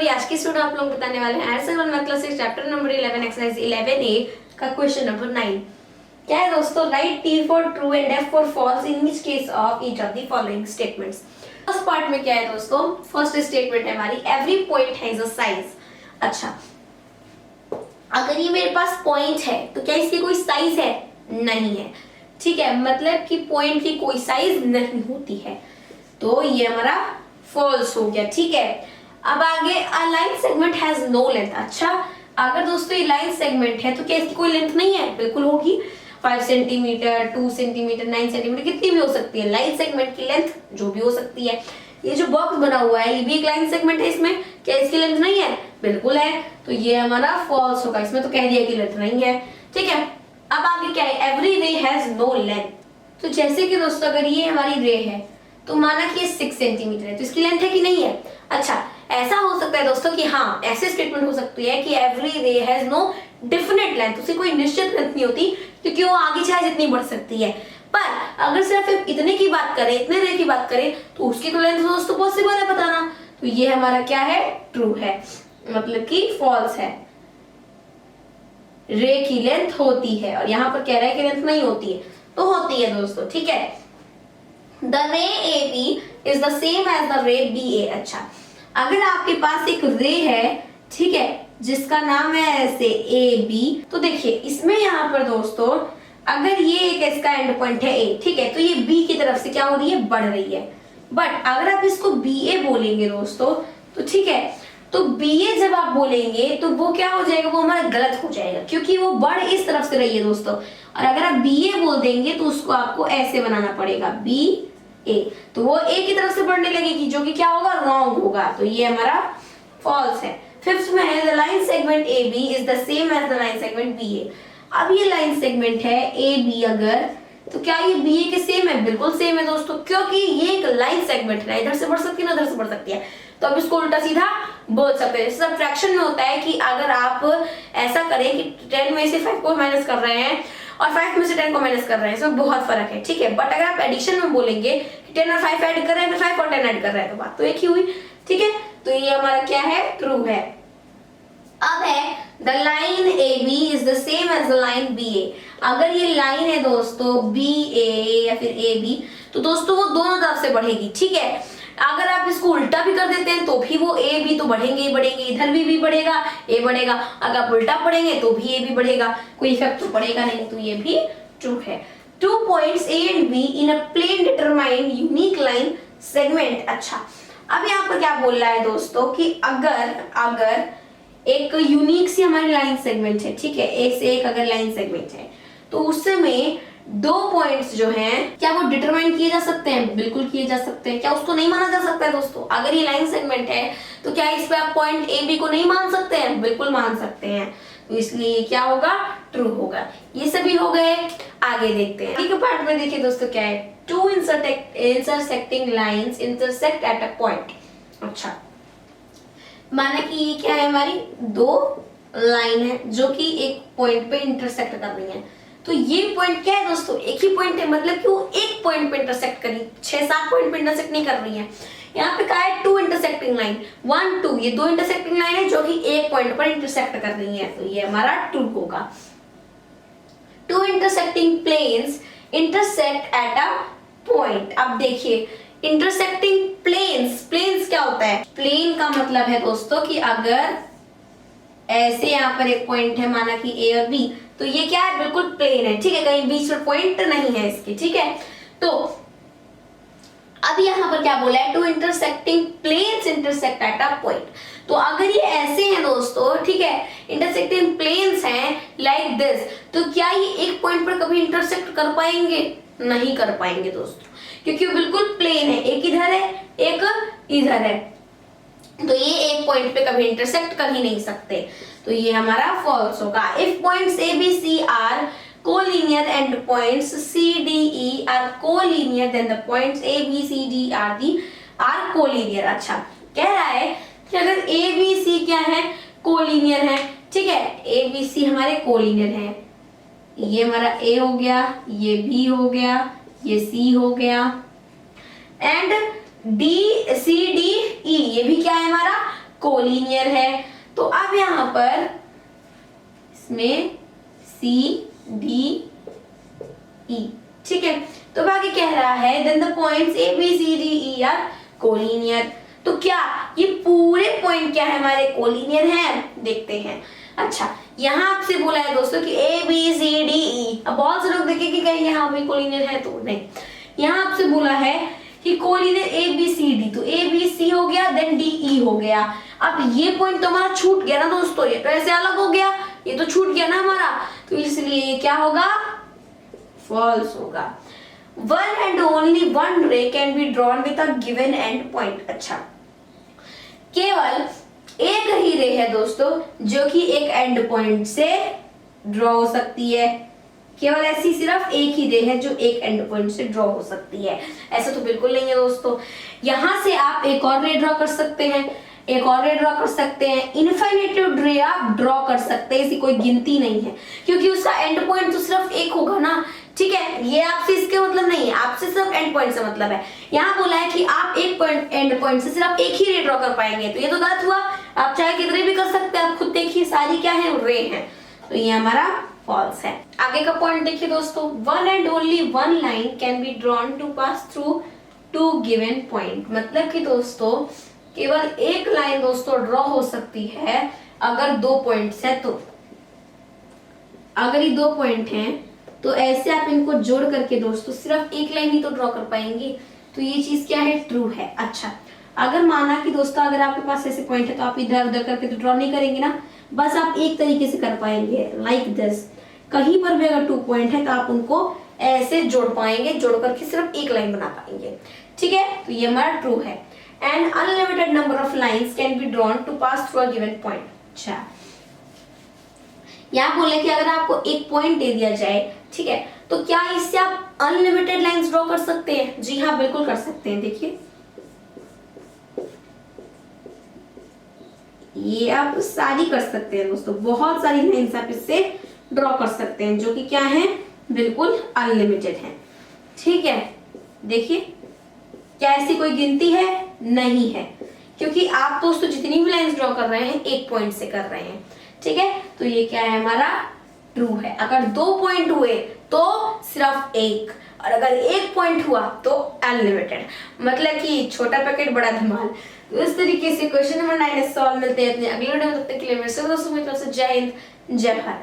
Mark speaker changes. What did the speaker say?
Speaker 1: अभी आज की स्टूडेंट आप लोग बताने वाले हैं आर7 math class 6 chapter number 11 exercise 11A का क्वेश्चन नंबर 9। क्या है दोस्तों? Write T for true and F for false in which case of each of the following statements. First part में क्या है दोस्तों? फर्स्ट स्टेटमेंट है हमारी every point has a size. अच्छा, अगर ये मेरे पास पॉइंट है तो क्या इसकी कोई साइज है? नहीं है। ठीक है, मतलब कि पॉइंट की कोई साइज नहीं होती है, तो ये हमारा फॉल्स हो गया। ठीक है, अब आगे a line segment has no length. अच्छा, अगर दोस्तों ये लाइन सेगमेंट है तो क्या इसकी कोई लेंथ नहीं है? बिल्कुल होगी। 5 सेंटीमीटर, 2 सेंटीमीटर, 9 सेंटीमीटर, कितनी भी हो सकती है। लाइन सेगमेंट की लेंथ जो भी हो सकती है। ये जो बॉक्स बना हुआ है ये भी एक लाइन सेगमेंट है, इसमें क्या इसकी लेंथ नहीं है? बिल्कुल है, तो ये हमारा फॉल्स होगा। इसमें तो कह दिया कि लेंथ नहीं है। ठीक है, अब आगे क्या है? एवरी रे हैज नो लेंथ। तो जैसे कि दोस्तों अगर ये हमारी रे है तो माना कि ये 6 सेंटीमीटर है, तो इसकी लेंथ है कि नहीं है? अच्छा, ऐसा हो सकता है दोस्तों कि हाँ, ऐसे स्टेटमेंट हो सकती है कि एवरी रे हैज नो डेफिनेट लेंथ, उसकी कोई निश्चित लेंथ नहीं होती, क्योंकि वो आगे चाहे जितनी बढ़ सकती है। पर अगर सिर्फ इतने की बात करें, इतने रे की बात करें, तो उसकी तो लेंथ दोस्तों पॉसिबल है बताना। तो ये हमारा क्या है? ट्रू है, मतलब कि फॉल्स है। रे की लेंथ होती है, और यहाँ पर कह रहा है कि लेंथ नहीं होती है, तो होती है दोस्तों। ठीक है, The ray AB is the same as the ray BA। अच्छा, अगर आपके पास एक रे है, ठीक है, जिसका नाम है ऐसे AB, तो देखिए इसमें यहाँ पर दोस्तों अगर ये एक इसका एंड पॉइंट है A, ठीक है, तो ये B की तरफ से क्या हो रही है? बढ़ रही है। बट अगर आप इसको BA बोलेंगे दोस्तों, तो ठीक है, तो BA जब आप बोलेंगे तो वो क्या हो जाएगा? वो हमारा गलत हो जाएगा, क्योंकि वो बढ़ इस तरफ से रही है दोस्तों। और अगर आप BA बोल देंगे तो उसको आपको ऐसे बनाना पड़ेगा, BA, तो वो A की तरफ से बढ़ने लगेगी, जो कि क्या होगा? रॉन्ग होगा। तो ये हमारा फॉल्स है। फिफ्थ में है the line segment AB is the same as the line segment BA। अब ये लाइन सेगमेंट है AB, अगर तो क्या ये BA के सेम है? बिल्कुल सेम है दोस्तों, क्योंकि ये एक लाइन सेगमेंट है, इधर से बढ़ सकती है ना उधर से बढ़ सकती है, तो अब इसको उल्टा सीधा बोल सकते हैं। सब्ट्रैक्शन में होता है कि अगर आप ऐसा करें कि 10 में से 5 को माइनस कर रहे हैं और 5 में से 10 को माइनस कर रहे हैं, इसमें बहुत फर्क है। ठीक है, बट अगर आप एडिशन में बोलेंगे कि 10 और 5 ऐड कर रहे हैं, फिर 5 और 10 ऐड कर रहे हैं, तो बात तो एक ही हुई। ठीक है, तो ये हमारा क्या है? ट्रू है। अब है the line AB is the same as the line BA। अगर ये लाइन है दोस्तों BA या फिर AB, तो दोस्तों वो दोनों तरफ से बढ़ेगी। ठीक है, अगर आप इसको उल्टा भी कर देते हैं तो भी वो AB तो बढ़ेंगे ही बढ़ेंगे, इधर भी बढ़ेगा, A बढ़ेगा। अगर आप उल्टा पढ़ेंगे तो भी AB बढ़ेगा, कोई इफेक्ट तो पड़ेगा नहीं, तो ये भी ट्रू है। 2 points A and B in a plane determine unique line segment. अच्छा, अब यहाँ पर क्या बोल रहा है दोस्तों कि अगर एक यूनिक सी हमारी लाइन सेगमेंट है, ठीक है, एक से एक अगर लाइन सेगमेंट है, तो उसमें 2 पॉइंट्स जो हैं, क्या वो डिटरमाइन किए जा सकते हैं? बिल्कुल किए जा सकते हैं। क्या उसको नहीं माना जा सकता है दोस्तों? अगर ये लाइन सेगमेंट है तो क्या इस पे आप पॉइंट AB को नहीं मान सकते हैं? बिल्कुल मान सकते हैं, तो इसलिए क्या होगा? ट्रू होगा। ये सभी हो गए, आगे देखते हैं। एक पार्ट में देखिए दोस्तों क्या है? 2 intersecting lines intersect at a point. अच्छा, माना कि ये क्या है? हमारी 2 लाइन है जो कि एक पॉइंट पे इंटरसेक्ट कर रही है। तो ये पॉइंट क्या है दोस्तों? एक ही पॉइंट है, मतलब कि वो एक पॉइंट पे इंटरसेक्ट करी, 6-7 पॉइंट पे इंटरसेक्ट नहीं कर रही है। यहाँ पे क्या है? 2 इंटरसेक्टिंग लाइन, 1 2, ये 2 इंटरसेक्टिंग लाइन है जो कि एक पॉइंट पर इंटरसेक्ट कर रही है, तो ये हमारा ट्रू होगा। 2 intersecting planes intersect at a point. अब देखिए इंटरसेक्टिंग प्लेन्स क्या होता है? प्लेन का मतलब है दोस्तों कि अगर ऐसे यहाँ पर एक पॉइंट है, माना कि A और B, तो ये क्या है? बिल्कुल प्लेन है। ठीक है, कहीं बीच में पॉइंट नहीं है इसके। ठीक है, तो अब यहाँ पर क्या बोला है? 2 intersecting planes intersect at a point. तो अगर ये ऐसे हैं दोस्तों, ठीक है, इंटरसेक्टिंग प्लेन्स हैं लाइक दिस, तो क्या ये एक पॉइंट पर कभी इंटरसेक्ट कर पाएंगे? नहीं कर पाएंगे दोस्तों, क्योंकि वो बिल्कुल प्लेन है, एक इधर है एक इधर है, तो ये एक पॉइंट पे कभी इंटरसेक्ट कर ही नहीं सकते, तो ये हमारा फॉल्स होगा। If points ABC are collinear and points CDE are collinear, then the points ABCD are collinear. अच्छा, कह रहा है कि अगर ABC क्या है? कोलिनियर है। ठीक है, ABC हमारे कोलिनियर है, ये हमारा A हो गया, ये B हो गया, ये C हो गया, एंड DCDE ये भी क्या है? हमारा कोलिनियर है। तो अब यहाँ पर इसमें सी डी ई, ठीक है। तो बाकी कह रहा है then the points A B C D E are collinear. तो क्या ये पूरे पॉइंट क्या है हमारे कोलिनियर हैं, देखते हैं। अच्छा, यहाँ आपसे बोला है दोस्तों कि ए बी सी डी ई। अब बहुत से लोग देखें कि कहीं यहाँ भी कोलिनियर है, तो नहीं। यहाँ आपसे बोला है कि collinear A B C D, तो ए बी सी हो गया देन डी ई हो गया। अब ये पॉइंट तो हमारा छूट गया ना दोस्तों, ये तो ऐसे अलग हो गया, ये तो छूट गया ना हमारा, तो इसलिए ये क्या होगा, फॉल्स होगा। वन एंड ओनली वन रे can be drawn with a given and point. अच्छा, केवल एक ही रे है दोस्तों जो कि एक एंड पॉइंट से ड्रॉ हो सकती है। केवल ऐसी सिर्फ एक ही रे है जो एक एंड पॉइंट से ड्रॉ हो सकती है, ऐसा तो बिल्कुल नहीं है दोस्तों। यहां से आप एक और रे ड्रॉ कर सकते हैं, एक और रे ड्रॉ कर सकते हैं, इनफिनिटेड रे आप ड्रॉ कर सकते हैं, इसकी कोई गिनती नहीं है क्योंकि उसका एंड पॉइंट तो सिर्फ एक होगा ना, ठीक है। ये आपसे इसके मतलब नहीं है, आपसे सिर्फ एंड पॉइंट से मतलब है। यहाँ बोला है कि आप एक पॉइंट एंड पॉइंट से सिर्फ एक ही रे ड्रॉ कर पाएंगे, तो ये तो गलत हुआ। आप चाहे कितने भी कर सकते हैं, आप खुद देखिए सारी क्या है, रे हैं, तो ये हमारा फॉल्स है। आगे का पॉइंट देखिए दोस्तों, one and only one line can be drawn to pass through two given point. मतलब कि दोस्तों केवल एक लाइन दोस्तों ड्रॉ हो सकती है अगर दो पॉइंट्स है, तो अगर ये दो पॉइंट हैं तो ऐसे आप इनको जोड़ करके दोस्तों सिर्फ एक लाइन ही तो ड्रॉ कर पाएंगे, तो ये चीज क्या है, ट्रू है। अच्छा, अगर माना कि दोस्तों अगर आपके पास ऐसे पॉइंट है तो आप इधर उधर करके तो ड्रॉ नहीं करेंगे ना, बस आप एक तरीके से कर पाएंगे लाइक दिस। कहीं पर भी अगर 2 पॉइंट है तो आप उनको ऐसे जोड़ पाएंगे, जोड़ करके सिर्फ एक लाइन बना पाएंगे, ठीक है। तो ये हमारा ट्रू है। And unlimited number of lines can be drawn to pass through a given point. अच्छा, यहाँ बोले कि अगर आपको एक पॉइंट दे दिया जाए, ठीक है, तो क्या इससे आप अनलिमिटेड लाइंस ड्रॉ कर सकते हैं? जी हाँ, बिल्कुल कर सकते हैं। देखिए ये आप सारी कर सकते हैं दोस्तों, बहुत सारी लाइंस आप इससे ड्रॉ कर सकते हैं जो कि क्या है, बिल्कुल अनलिमिटेड है, ठीक है। देखिए क्या ऐसी कोई गिनती है? नहीं है, क्योंकि आप दोस्तों जितनी भी लाइंस ड्रॉ कर रहे हैं एक पॉइंट से कर रहे हैं, ठीक है। तो ये क्या है, हमारा ट्रू है। अगर 2 पॉइंट हुए तो सिर्फ एक, और अगर एक पॉइंट हुआ तो अनलिमिटेड, मतलब कि छोटा पैकेट बड़ा धमाल। तो इस तरीके से क्वेश्चन नंबर 9 सॉल्व। मिलते हैं अपने अगले वीडियो में, तब तक के लिए मेरे सभी दोस्तों की तरफ से जय हिंद, जय भारत।